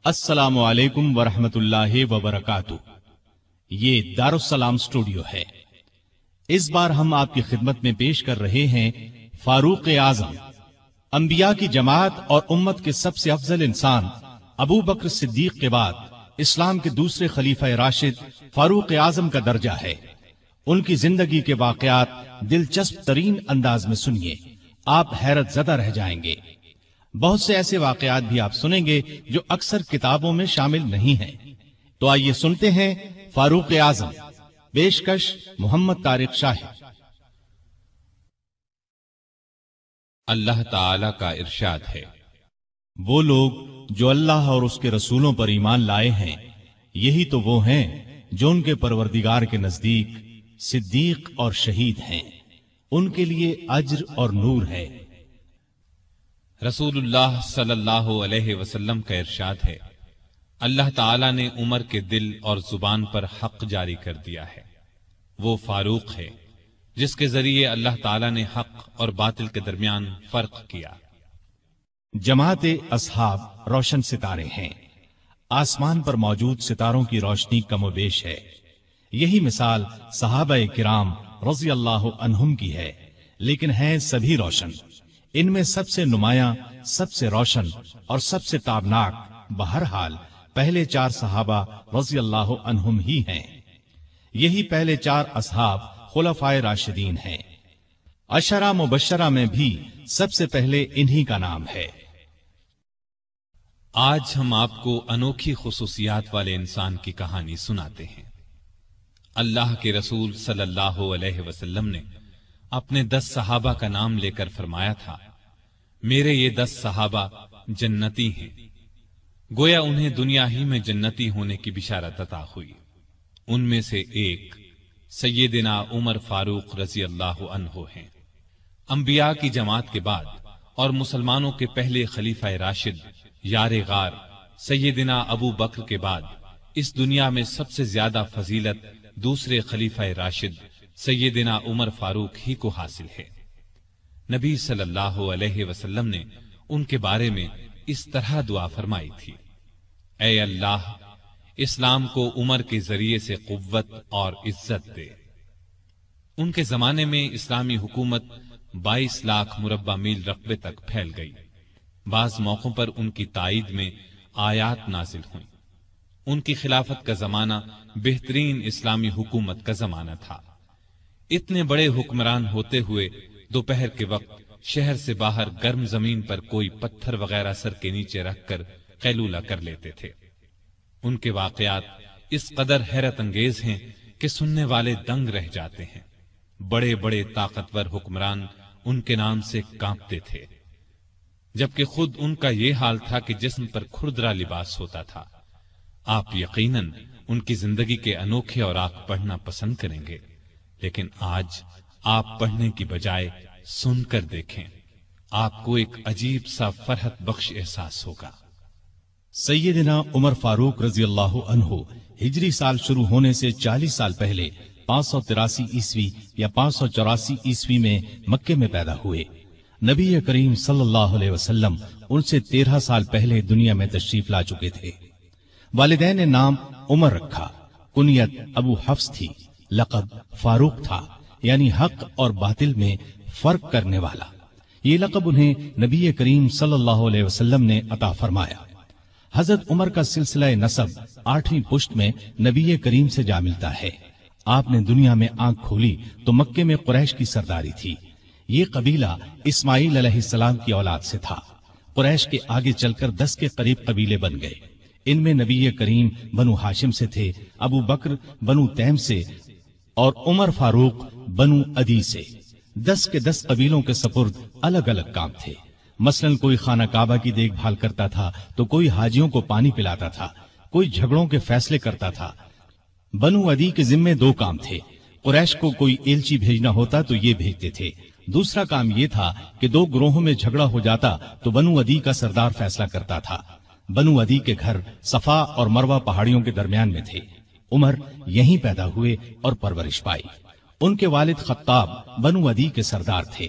السلام علیکم ورحمۃ اللہ وبرکاتہ۔ یہ دارالسلام اسٹوڈیو ہے۔ اس بار ہم آپ کی خدمت میں پیش کر رہے ہیں فاروق اعظم، انبیاء کی جماعت اور امت کے سب سے افضل انسان ابو بکر صدیق کے بعد اسلام کے دوسرے خلیفہ راشد فاروق اعظم کا درجہ ہے۔ ان کی زندگی کے واقعات دلچسپ ترین انداز میں سنیے، آپ حیرت زدہ رہ جائیں گے۔ بہت سے ایسے واقعات بھی آپ سنیں گے جو اکثر کتابوں میں شامل نہیں ہیں۔ تو آئیے سنتے ہیں فاروق اعظم۔ پیشکش محمد طارق شاہد۔ اللہ تعالی کا ارشاد ہے، وہ لوگ جو اللہ اور اس کے رسولوں پر ایمان لائے ہیں، یہی تو وہ ہیں جو ان کے پروردگار کے نزدیک صدیق اور شہید ہیں، ان کے لیے اجر اور نور ہے۔ رسول اللہ صلی اللہ علیہ وسلم کا ارشاد ہے، اللہ تعالی نے عمر کے دل اور زبان پر حق جاری کر دیا ہے۔ وہ فاروق ہے جس کے ذریعے اللہ تعالی نے حق اور باطل کے درمیان فرق کیا۔ جماعت اصحاب روشن ستارے ہیں، آسمان پر موجود ستاروں کی روشنی کم و بیش ہے۔ یہی مثال صحابہ کرام رضی اللہ عنہم کی ہے، لیکن ہیں سبھی روشن۔ ان میں سب سے نمایاں، سب سے روشن اور سب سے تابناک بہرحال پہلے چار صحابہ رضی اللہ عنہم ہی ہیں۔ یہی پہلے چار اصحاب خلفائے راشدین ہیں۔ عشرہ مبشرہ میں بھی سب سے پہلے انہی کا نام ہے۔ آج ہم آپ کو انوکھی خصوصیات والے انسان کی کہانی سناتے ہیں۔ اللہ کے رسول صلی اللہ علیہ وسلم نے اپنے 10 صحابہ کا نام لے کر فرمایا تھا، میرے یہ 10 صحابہ جنتی ہیں۔ گویا انہیں دنیا ہی میں جنتی ہونے کی بشارت عطا ہوئی۔ ان میں سے ایک سیدنا عمر فاروق رضی اللہ عنہ ہیں۔ انبیاء کی جماعت کے بعد اور مسلمانوں کے پہلے خلیفہ راشد یار غار سیدنا ابو بکر کے بعد اس دنیا میں سب سے زیادہ فضیلت دوسرے خلیفہ راشد سیدنا عمر فاروق ہی کو حاصل ہے۔ نبی صلی اللہ علیہ وسلم نے ان کے بارے میں اس طرح دعا فرمائی تھی، اے اللہ اسلام کو عمر کے ذریعے سے قوت اور عزت دے۔ ان کے زمانے میں اسلامی حکومت 22 لاکھ مربع میل رقبے تک پھیل گئی۔ بعض موقعوں پر ان کی تائید میں آیات نازل ہوئیں۔ ان کی خلافت کا زمانہ بہترین اسلامی حکومت کا زمانہ تھا۔ اتنے بڑے حکمران ہوتے ہوئے دوپہر کے وقت شہر سے باہر گرم زمین پر کوئی پتھر وغیرہ سر کے نیچے رکھ کر قیلولہ کر لیتے تھے۔ ان کے واقعات اس قدر حیرت انگیز ہیں کہ سننے والے دنگ رہ جاتے ہیں۔ بڑے بڑے طاقتور حکمران ان کے نام سے کانپتے تھے، جبکہ خود ان کا یہ حال تھا کہ جسم پر کھردرا لباس ہوتا تھا۔ آپ یقیناً ان کی زندگی کے انوکھے اوراق پڑھنا پسند کریں گے، لیکن آج آپ پڑھنے کی بجائے سن کر دیکھیں، آپ کو ایک عجیب سا فرحت بخش احساس ہوگا۔ سیدنا عمر فاروق رضی اللہ عنہ ہجری سال شروع ہونے سے 40 سال پہلے 583 عیسوی یا 584 عیسوی میں مکے میں پیدا ہوئے۔ نبی کریم صلی اللہ علیہ وسلم ان سے 13 سال پہلے دنیا میں تشریف لا چکے تھے۔ والدین نے نام عمر رکھا، کنیت ابو حفص تھی، لقب فاروق تھا، یعنی حق اور باطل میں فرق کرنے والا۔ یہ لقب انہیں نبی کریم صلی اللہ علیہ وسلم نے عطا فرمایا۔ حضرت عمر کا سلسلہ نسب 8ویں پشت میں نبی کریم سے جا ملتا ہے۔ آپ نے دنیا میں آنکھ کھولی تو مکے میں قریش کی سرداری تھی۔ یہ قبیلہ اسماعیل علیہ السلام کی اولاد سے تھا۔ قریش کے آگے چل کر 10 کے قریب قبیلے بن گئے۔ ان میں نبی کریم بنو ہاشم سے تھے، ابو بکر بنو تیم سے اور عمر فاروق بنو عدی سے۔ 10 کے 10 قبیلوں کے سپرد الگ الگ کام تھے۔ مثلاً کوئی خانہ کعبہ کی دیکھ بھال کرتا تھا تو کوئی حاجیوں کو پانی پلاتا تھا، کوئی جھگڑوں کے فیصلے کرتا تھا۔ بنو عدی کے ذمے 2 کام تھے۔ قریش کو کوئی ایلچی بھیجنا ہوتا تو یہ بھیجتے تھے۔ دوسرا کام یہ تھا کہ 2 گروہوں میں جھگڑا ہو جاتا تو بنو عدی کا سردار فیصلہ کرتا تھا۔ بنو عدی کے گھر صفا اور مروہ پہاڑیوں کے درمیان میں تھے۔ عمر یہیں پیدا ہوئے اور پرورش پائی۔ ان کے والد خطاب بنو عدی کے سردار تھے۔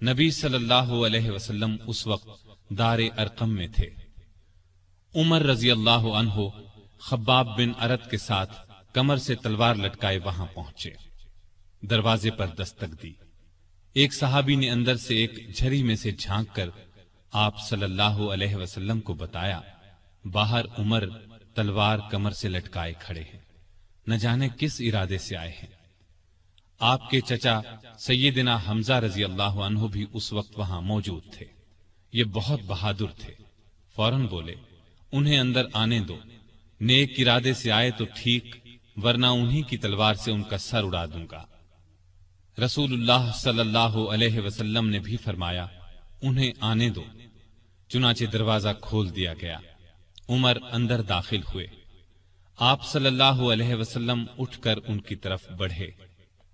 نبی صلی اللہ علیہ وسلم اس وقت دار ارقم میں تھے۔ عمر رضی اللہ عنہ خباب بن ارت کے ساتھ کمر سے تلوار لٹکائے وہاں پہنچے۔ دروازے پر دستک دی۔ ایک صحابی نے اندر سے ایک جھری میں سے جھانک کر آپ صلی اللہ علیہ وسلم کو بتایا، باہر عمر تلوار کمر سے لٹکائے کھڑے ہیں، نہ جانے کس ارادے سے آئے ہیں۔ آپ کے چچا سیدنا حمزہ رضی اللہ عنہ بھی اس وقت وہاں موجود تھے۔ یہ بہت بہادر تھے، فوراً بولے، انہیں اندر آنے دو، نیک ارادے سے آئے تو ٹھیک، ورنہ انہی کی تلوار سے ان کا سر اڑا دوں گا۔ رسول اللہ صلی اللہ علیہ وسلم نے بھی فرمایا، انہیں آنے دو۔ چنانچہ دروازہ کھول دیا گیا۔ عمر اندر داخل ہوئے۔ آپ صلی اللہ علیہ وسلم اٹھ کر ان کی طرف بڑھے،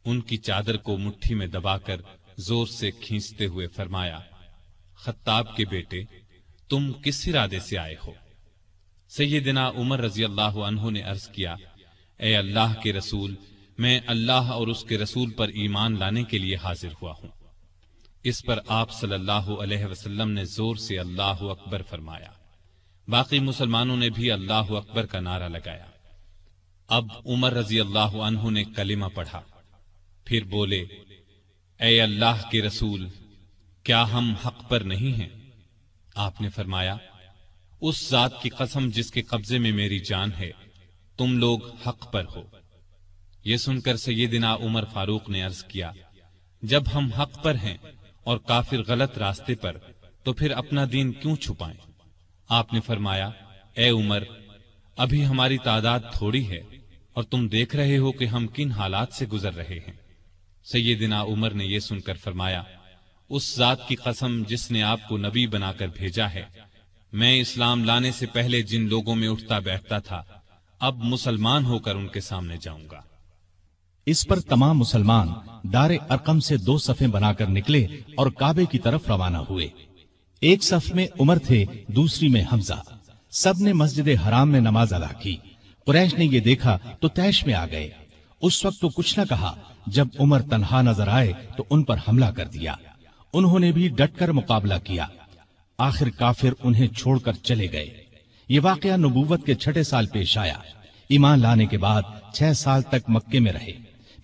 ان کی چادر کو مٹھی میں دبا کر زور سے کھینچتے ہوئے فرمایا، خطاب کے بیٹے، تم کس ارادے سے آئے ہو؟ سیدنا عمر رضی اللہ عنہ نے عرض کیا، اے اللہ کے رسول، میں اللہ اور اس کے رسول پر ایمان لانے کے لیے حاضر ہوا ہوں۔ اس پر آپ صلی اللہ علیہ وسلم نے زور سے اللہ اکبر فرمایا۔ باقی مسلمانوں نے بھی اللہ اکبر کا نعرہ لگایا۔ اب عمر رضی اللہ عنہ نے کلمہ پڑھا، پھر بولے، اے اللہ کے رسول، کیا ہم حق پر نہیں ہیں؟ آپ نے فرمایا، اس ذات کی قسم جس کے قبضے میں میری جان ہے، تم لوگ حق پر ہو۔ یہ سن کر سیدنا عمر فاروق نے عرض کیا، جب ہم حق پر ہیں اور کافر غلط راستے پر، تو پھر اپنا دین کیوں چھپائیں؟ آپ نے فرمایا، اے عمر، ابھی ہماری تعداد تھوڑی ہے اور تم دیکھ رہے ہو کہ ہم کن حالات سے گزر رہے ہیں۔ سیدنا عمر نے یہ سن کر فرمایا، اس ذات کی قسم جس نے آپ کو نبی بنا کر بھیجا ہے، میں اسلام لانے سے پہلے جن لوگوں میں اٹھتا بیٹھتا تھا، اب مسلمان ہو کر ان کے سامنے جاؤں گا۔ اس پر تمام مسلمان دار ارقم سے 2 صفیں بنا کر نکلے اور کعبے کی طرف روانہ ہوئے۔ ایک صف میں عمر تھے، دوسری میں حمزہ۔ سب نے مسجد حرام میں نماز ادا کی۔ قریش نے یہ دیکھا تو طیش میں آ گئے۔ اس وقت تو کچھ نہ کہا، جب عمر تنہا نظر آئے تو ان پر حملہ کر دیا۔ انہوں نے بھی ڈٹ کر مقابلہ کیا۔ آخر کافر انہیں چھوڑ کر چلے گئے۔ یہ واقعہ نبوت کے 6 سال پیش آیا۔ ایمان لانے کے بعد 6 سال تک مکے میں رہے،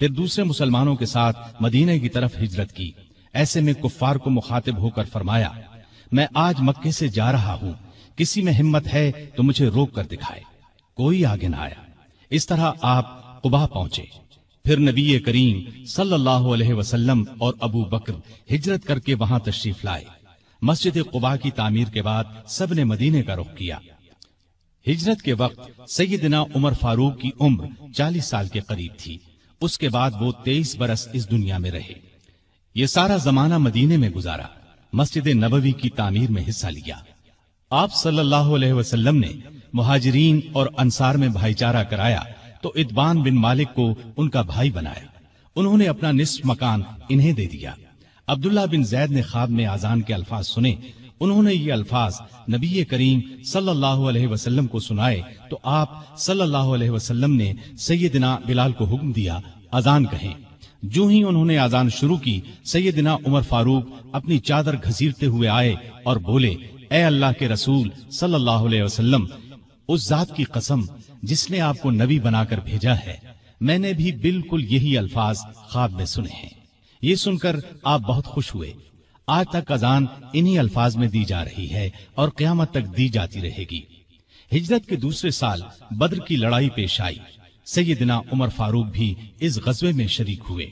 پھر دوسرے مسلمانوں کے ساتھ مدینہ کی طرف ہجرت کی۔ ایسے میں کفار کو مخاطب ہو کر فرمایا، میں آج مکے سے جا رہا ہوں، کسی میں ہمت ہے تو مجھے روک کر دکھائے۔ کوئی آگے نہ آیا۔ اس طرح آپ قباء پہنچے۔ پھر نبی کریم صلی اللہ علیہ وسلم اور ابو بکر ہجرت کر کے وہاں تشریف لائے۔ مسجد قباء کی تعمیر کے بعد سب نے مدینے کا رخ کیا۔ ہجرت کے وقت سیدنا عمر فاروق کی عمر 40 سال کے قریب تھی۔ اس کے بعد وہ 23 برس اس دنیا میں رہے۔ یہ سارا زمانہ مدینے میں گزارا، مسجد نبوی کی تعمیر میں حصہ لیا۔ آپ صلی اللہ علیہ وسلم نے مہاجرین اور انصار میں بھائی چارہ کرایا تو اتبان بن مالک کو ان کا بھائی بنایا۔ انہوں نے اپنا نصف مکان انہیں دے دیا۔ عبداللہ بن زید نے خواب میں اذان کے الفاظ سنے۔ انہوں نے یہ الفاظ نبی کریم صلی اللہ علیہ وسلم کو سنائے تو آپ صلی اللہ علیہ وسلم نے سیدنا بلال کو حکم دیا، اذان کہیں۔ جو ہی انہوں نے اذان شروع کی، سیدنا عمر فاروق اپنی چادر گھسیٹتے ہوئے آئے اور بولے، اے اللہ کے رسول صلی اللہ علیہ وسلم، اس ذات کی قسم جس نے آپ کو نبی بنا کر بھیجا ہے، میں نے بھی بالکل یہی الفاظ خواب میں سنے ہیں۔ یہ سن کر آپ بہت خوش ہوئے۔ آج تک اذان انہی الفاظ میں دی جا رہی ہے اور قیامت تک دی جاتی رہے گی۔ ہجرت کے دوسرے سال بدر کی لڑائی پیش آئی۔ سیدنا عمر فاروق بھی اس غزوے میں شریک ہوئے۔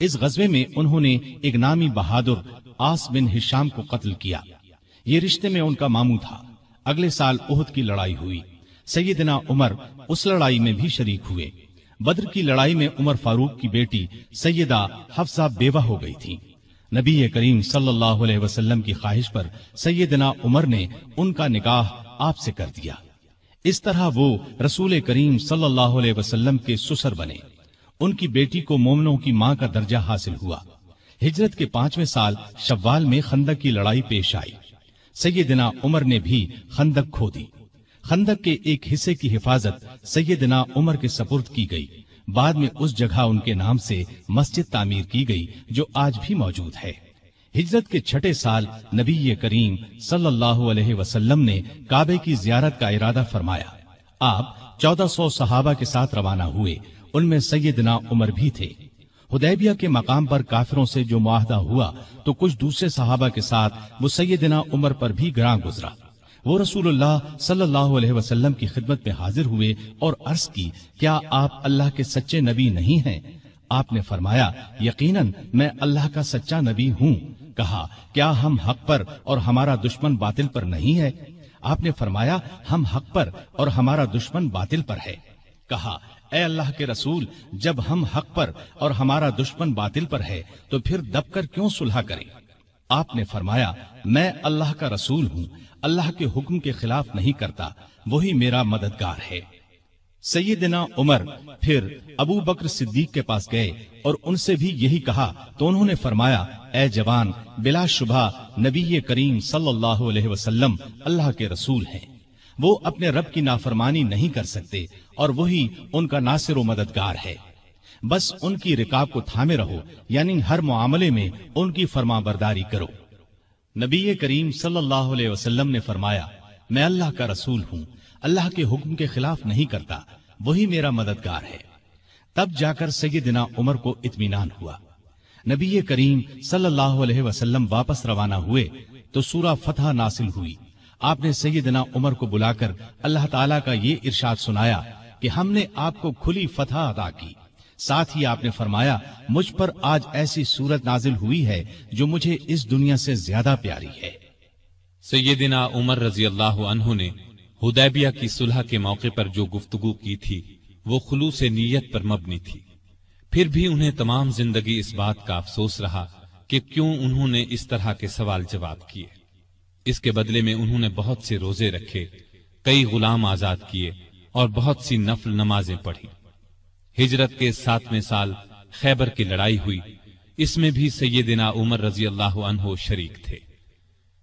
اس غزوے میں انہوں نے ایک نامی بہادر عاص بن ہشام کو قتل کیا۔ یہ رشتے میں ان کا ماموں تھا۔ اگلے سال احد کی لڑائی ہوئی۔ سیدنا عمر اس لڑائی میں بھی شریک ہوئے۔ بدر کی لڑائی میں عمر فاروق کی بیٹی سیدہ حفصہ بیوہ ہو گئی تھی۔ نبی کریم صلی اللہ علیہ وسلم کی خواہش پر سیدنا عمر نے ان کا نکاح آپ سے کر دیا۔ اس طرح وہ رسول کریم صلی اللہ علیہ وسلم کے سسر بنے۔ ان کی بیٹی کو مومنوں کی ماں کا درجہ حاصل ہوا۔ ہجرت کے 5ویں سال شوال میں خندق کی لڑائی پیش آئی۔ سیدنا عمر نے بھی خندق کھو دی۔ خندق کے ایک حصے کی حفاظت سیدنا عمر کے سپرد کی گئی۔ بعد میں اس جگہ ان کے نام سے مسجد تعمیر کی گئی جو آج بھی موجود ہے۔ ہجرت کے چھٹے سال نبی کریم صلی اللہ علیہ وسلم نے کعبے کی زیارت کا ارادہ فرمایا۔ آپ 1400 صحابہ کے ساتھ روانہ ہوئے، ان میں سیدنا عمر بھی تھے۔ حدیبیہ کے مقام پر کافروں سے جو معاہدہ ہوا تو کچھ دوسرے صحابہ کے ساتھ وہ سیدنا عمر پر بھی گراں گزرا۔ وہ رسول اللہ صلی اللہ علیہ وسلم کی خدمت میں حاضر ہوئے اور عرض کی، کیا آپ اللہ کے سچے نبی نہیں ہیں؟ آپ نے فرمایا، یقیناً میں اللہ کا سچا نبی ہوں۔ کہا، کیا ہم حق پر اور ہمارا دشمن باطل پر نہیں ہے؟ آپ نے فرمایا، ہم حق پر اور ہمارا دشمن باطل پر ہے۔ کہا، اے اللہ کے رسول، جب ہم حق پر اور ہمارا دشمن باطل پر ہے تو پھر دب کر کیوں صلح کریں؟ آپ نے فرمایا، میں اللہ کا رسول ہوں، اللہ کے حکم کے خلاف نہیں کرتا، وہی میرا مددگار ہے۔ سیدنا عمر پھر ابو بکر صدیق کے پاس گئے اور ان سے بھی یہی کہا تو انہوں نے فرمایا، اے جوان، بلا شبہ نبی کریم صلی اللہ علیہ وسلم اللہ کے رسول ہیں، وہ اپنے رب کی نافرمانی نہیں کر سکتے اور وہی ان کا ناصر و مددگار ہے۔ بس ان کی رکاب کو تھامے رہو، یعنی ہر معاملے میں ان کی فرما برداری کرو۔ نبی کریم صلی اللہ علیہ وسلم نے فرمایا، میں اللہ کا رسول ہوں، اللہ کے حکم کے خلاف نہیں کرتا، وہی میرا مددگار ہے۔ تب جا کر سیدنا عمر کو اطمینان ہوا۔ نبی کریم صلی اللہ علیہ وسلم واپس روانہ ہوئے تو سورہ فتح نازل ہوئی۔ آپ نے سیدنا عمر کو بلا کر اللہ تعالیٰ کا یہ ارشاد سنایا کہ ہم نے آپ کو کھلی فتح عطا کی۔ ساتھ ہی آپ نے فرمایا، مجھ پر آج ایسی صورت نازل ہوئی ہے جو مجھے اس دنیا سے زیادہ پیاری ہے۔ سیدنا عمر رضی اللہ عنہ نے حدیبیہ کی صلح کے موقع پر جو گفتگو کی تھی وہ خلوص نیت پر مبنی تھی۔ پھر بھی انہیں تمام زندگی اس بات کا افسوس رہا کہ کیوں انہوں نے اس طرح کے سوال جواب کیے۔ اس کے بدلے میں انہوں نے بہت سے روزے رکھے، کئی غلام آزاد کیے اور بہت سی نفل نمازیں پڑھی۔ ہجرت کے 7ویں سال خیبر کی لڑائی ہوئی، اس میں بھی سیدنا عمر رضی اللہ عنہ شریک تھے۔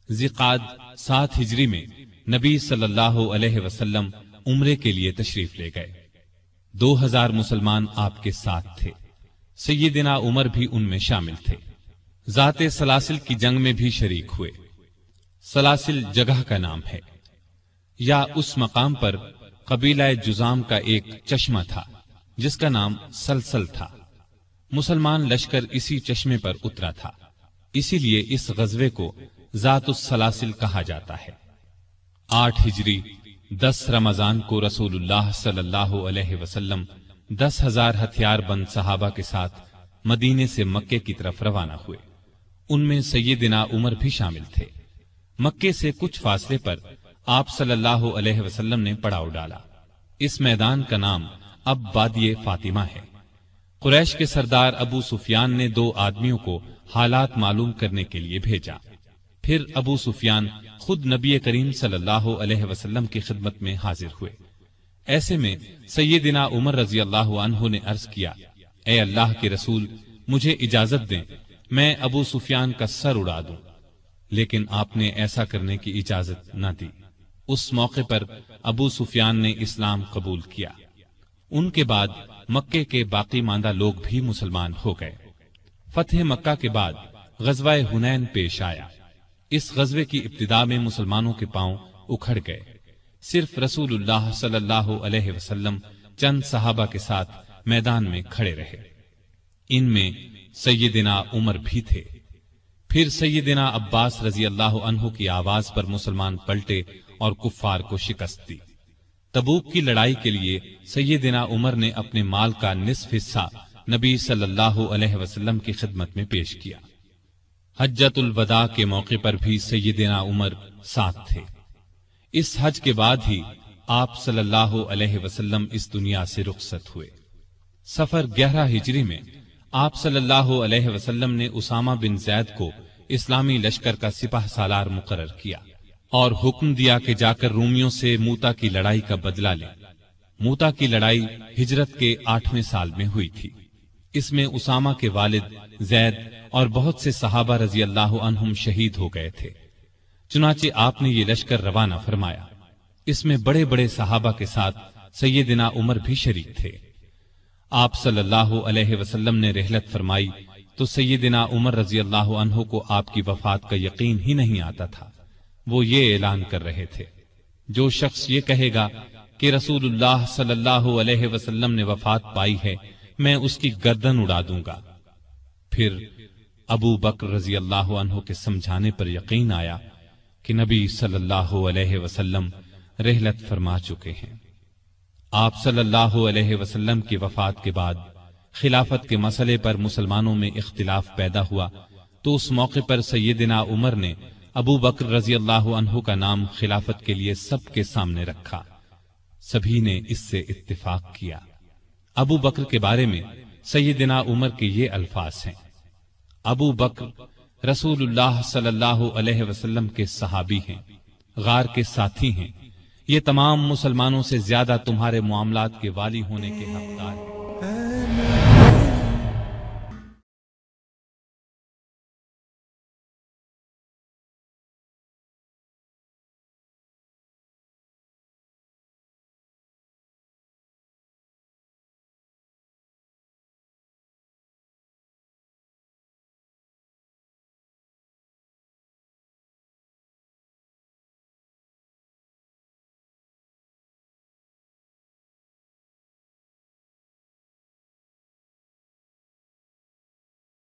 ذی-قعدہ 7 ہجری میں نبی صلی اللہ علیہ وسلم عمرے کے لیے تشریف لے گئے۔ 2000 مسلمان آپ کے ساتھ تھے، سیدنا عمر بھی ان میں شامل تھے۔ ذات سلاسل کی جنگ میں بھی شریک ہوئے۔ سلاسل جگہ کا نام ہے، یا اس مقام پر قبیلہ جزام کا ایک چشمہ تھا جس کا نام سلسل تھا۔ مسلمان لشکر اسی چشمے پر اترا تھا، اسی لیے اس غزوے کو ذات السلاسل کہا جاتا ہے۔ 8 ہجری 10 رمضان کو رسول اللہ صلی اللہ علیہ وسلم 10,000 ہتھیار بند صحابہ کے ساتھ مدینے سے مکے کی طرف روانہ ہوئے۔ ان میں سیدنا عمر بھی شامل تھے۔ مکے سے کچھ فاصلے پر آپ صلی اللہ علیہ وسلم نے پڑاؤ ڈالا۔ اس میدان کا نام اب وادی فاطمہ ہے۔ قریش کے سردار ابو سفیان نے 2 آدمیوں کو حالات معلوم کرنے کے لیے بھیجا۔ پھر ابو سفیان خود نبی کریم صلی اللہ علیہ وسلم کی خدمت میں حاضر ہوئے۔ ایسے میں سیدنا عمر رضی اللہ عنہ نے عرض کیا، اے اللہ کے رسول، مجھے اجازت دیں میں ابو سفیان کا سر اڑا دوں، لیکن آپ نے ایسا کرنے کی اجازت نہ دی۔ اس موقع پر ابو سفیان نے اسلام قبول کیا۔ ان کے بعد مکے کے باقی ماندہ لوگ بھی مسلمان ہو گئے۔ فتح مکہ کے بعد غزوہ حنین پیش آیا۔ اس غزوے کی ابتدا میں مسلمانوں کے پاؤں اکھڑ گئے۔ صرف رسول اللہ صلی اللہ علیہ وسلم چند صحابہ کے ساتھ میدان میں کھڑے رہے۔ ان میں سیدنا عمر بھی تھے۔ پھر سیدنا عباس رضی اللہ عنہ کی آواز پر مسلمان پلٹے اور کفار کو شکست دی۔ تبوک کی لڑائی کے لیے سیدنا عمر نے اپنے مال کا نصف حصہ نبی صلی اللہ علیہ وسلم کی خدمت میں پیش کیا۔ حجۃ الوداع کے موقع پر بھی سیدنا عمر ساتھ تھے۔ اس حج کے بعد ہی آپ صلی اللہ علیہ وسلم اس دنیا سے رخصت ہوئے۔ سفر 11 ہجری میں آپ صلی اللہ علیہ وسلم نے اسامہ بن زید کو اسلامی لشکر کا سپہ سالار مقرر کیا اور حکم دیا کہ جا کر رومیوں سے موتا کی لڑائی کا بدلہ لیں۔ موتا کی لڑائی ہجرت کے 8ویں سال میں ہوئی تھی۔ اس میں اسامہ کے والد زید اور بہت سے صحابہ رضی اللہ عنہم شہید ہو گئے تھے۔ چنانچہ آپ نے یہ لشکر روانہ فرمایا۔ اس میں بڑے بڑے صحابہ کے ساتھ سیدنا عمر بھی شریک تھے۔ آپ صلی اللہ علیہ وسلم نے رحلت فرمائی تو سیدنا عمر رضی اللہ عنہ کو آپ کی وفات کا یقین ہی نہیں آتا تھا۔ وہ یہ اعلان کر رہے تھے، جو شخص یہ کہے گا کہ رسول اللہ صلی اللہ علیہ وسلم نے وفات پائی ہے، میں اس کی گردن اڑا دوں گا۔ پھر ابو بکر رضی اللہ عنہ کے سمجھانے پر یقین آیا کہ نبی صلی اللہ علیہ وسلم رحلت فرما چکے ہیں۔ آپ صلی اللہ علیہ وسلم کی وفات کے بعد خلافت کے مسئلے پر مسلمانوں میں اختلاف پیدا ہوا تو اس موقع پر سیدنا عمر نے ابو بکر رضی اللہ عنہ کا نام خلافت کے لیے سب کے سامنے رکھا۔ سبھی نے اس سے اتفاق کیا۔ ابو بکر کے بارے میں سیدنا عمر کے یہ الفاظ ہیں: ابو بکر رسول اللہ صلی اللہ علیہ وسلم کے صحابی ہیں، غار کے ساتھی ہیں، یہ تمام مسلمانوں سے زیادہ تمہارے معاملات کے والی ہونے کے حقدار ہیں۔